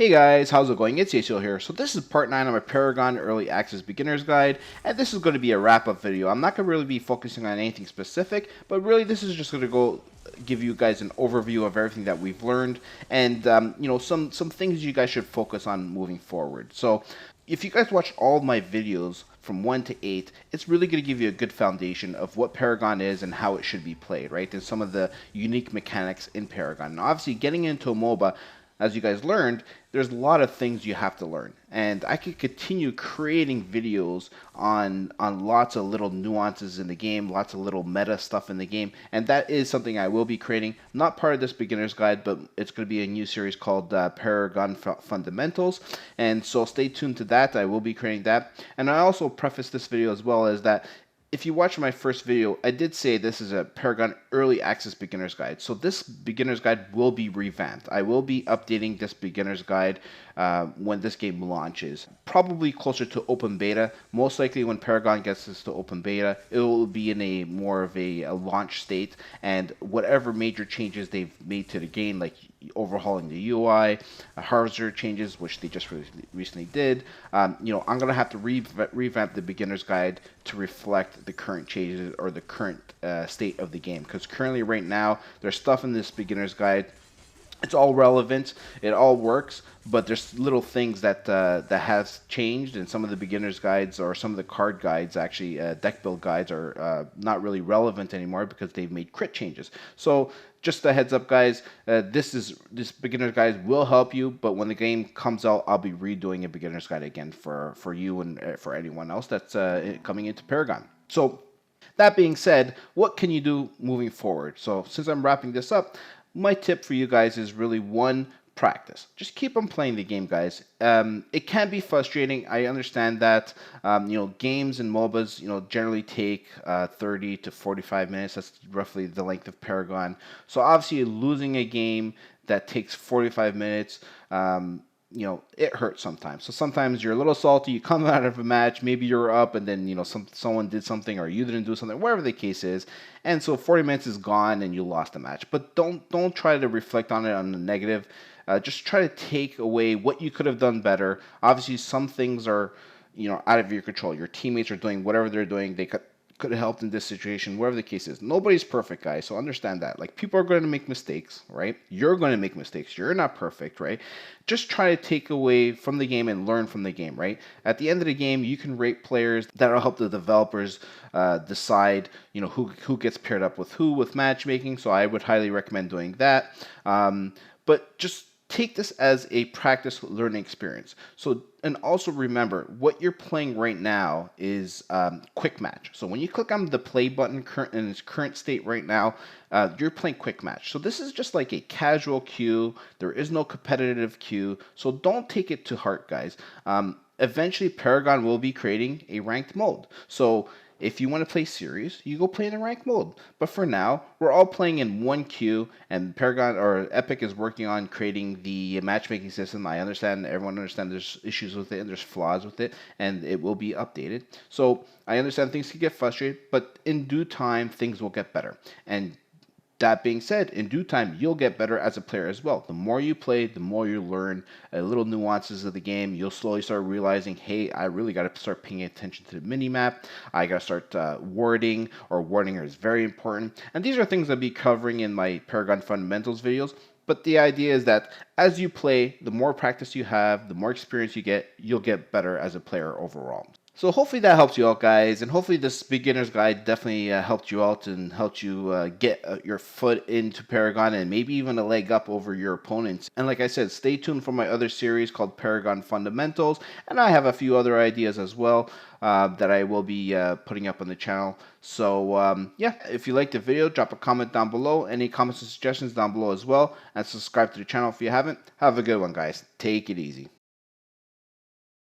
Hey guys, how's it going? It's Yasiel here. So this is part 9 of my Paragon Early Access Beginner's Guide, and this is going to be a wrap-up video. I'm not going to really be focusing on anything specific, but really this is just going to go give you guys an overview of everything that we've learned, and some things you guys should focus on moving forward. So if you guys watch all of my videos from 1 to 8, it's really going to give you a good foundation of what Paragon is and how it should be played, right? There's some of the unique mechanics in Paragon. Now, obviously, getting into a MOBA, as you guys learned, there's a lot of things you have to learn. And I could continue creating videos on lots of little nuances in the game, lots of little meta stuff in the game, and that is something I will be creating. Not part of this beginner's guide, but it's going to be a new series called Paragon Fundamentals, and so stay tuned to that. I will be creating that. And I also preface this video as well as that if you watch my first video, I did say this is a Paragon Early Access Beginner's Guide. So this Beginner's Guide will be revamped. I will be updating this Beginner's Guide when this game launches. Probably closer to open beta. Most likely when Paragon gets this to open beta, it will be in a more of a launch state. And whatever major changes they've made to the game, like overhauling the UI, hardware changes, which they just recently did, I'm going to have to revamp the Beginner's Guide to reflect the current changes or the current state of the game. Because currently, right now, there's stuff in this Beginner's Guide. It's all relevant, it all works, but there's little things that has changed, and some of the beginner's guides or some of the card guides, actually deck build guides, are not really relevant anymore because they've made crit changes. So just a heads up, guys, this beginner's guide will help you, but when the game comes out, I'll be redoing a beginner's guide again for you and for anyone else that's coming into Paragon. So that being said, what can you do moving forward? So since I'm wrapping this up, my tip for you guys is really one, practice. Just keep on playing the game, guys. It can be frustrating. I understand that. Games and MOBAs, generally take 30 to 45 minutes. That's roughly the length of Paragon. So obviously, losing a game that takes 45 minutes, it hurts sometimes. So sometimes you're a little salty. You come out of a match, maybe you're up, and then someone did something or you didn't do something, whatever the case is, and so 40 minutes is gone and you lost the match. But don't try to reflect on it on the negative. Just try to take away what you could have done better. Obviously, some things are out of your control. Your teammates are doing whatever they're doing. They could have helped in this situation, whatever the case is. Nobody's perfect, guys, so understand that. Like, people are going to make mistakes, right? You're going to make mistakes. You're not perfect, right? Just try to take away from the game and learn from the game, right? At the end of the game, you can rate players. That'll help the developers decide, who gets paired up with who with matchmaking, so I would highly recommend doing that. But just take this as a practice learning experience. So, and also remember, what you're playing right now is quick match. So when you click on the play button in its current state right now, you're playing quick match. So this is just like a casual queue. There is no competitive queue. So don't take it to heart, guys. Eventually, Paragon will be creating a ranked mode. So if you want to play serious, you go play in the ranked mode. But for now, we're all playing in one queue, and Paragon or Epic is working on creating the matchmaking system. I understand, everyone understands there's issues with it and there's flaws with it, and it will be updated. So I understand things can get frustrated, but in due time, things will get better. And that being said, in due time, you'll get better as a player as well. The more you play, the more you learn little nuances of the game. You'll slowly start realizing, hey, I really got to start paying attention to the mini-map. I got to start warding, or warding is very important. And these are things I'll be covering in my Paragon Fundamentals videos. But the idea is that as you play, the more practice you have, the more experience you get, you'll get better as a player overall. So hopefully that helps you out, guys, and hopefully this beginner's guide definitely helped you out and helped you get your foot into Paragon and maybe even a leg up over your opponents. And like I said, stay tuned for my other series called Paragon Fundamentals, and I have a few other ideas as well that I will be putting up on the channel. So yeah, if you liked the video, drop a comment down below, any comments and suggestions down below as well, and subscribe to the channel if you haven't. Have a good one, guys. Take it easy.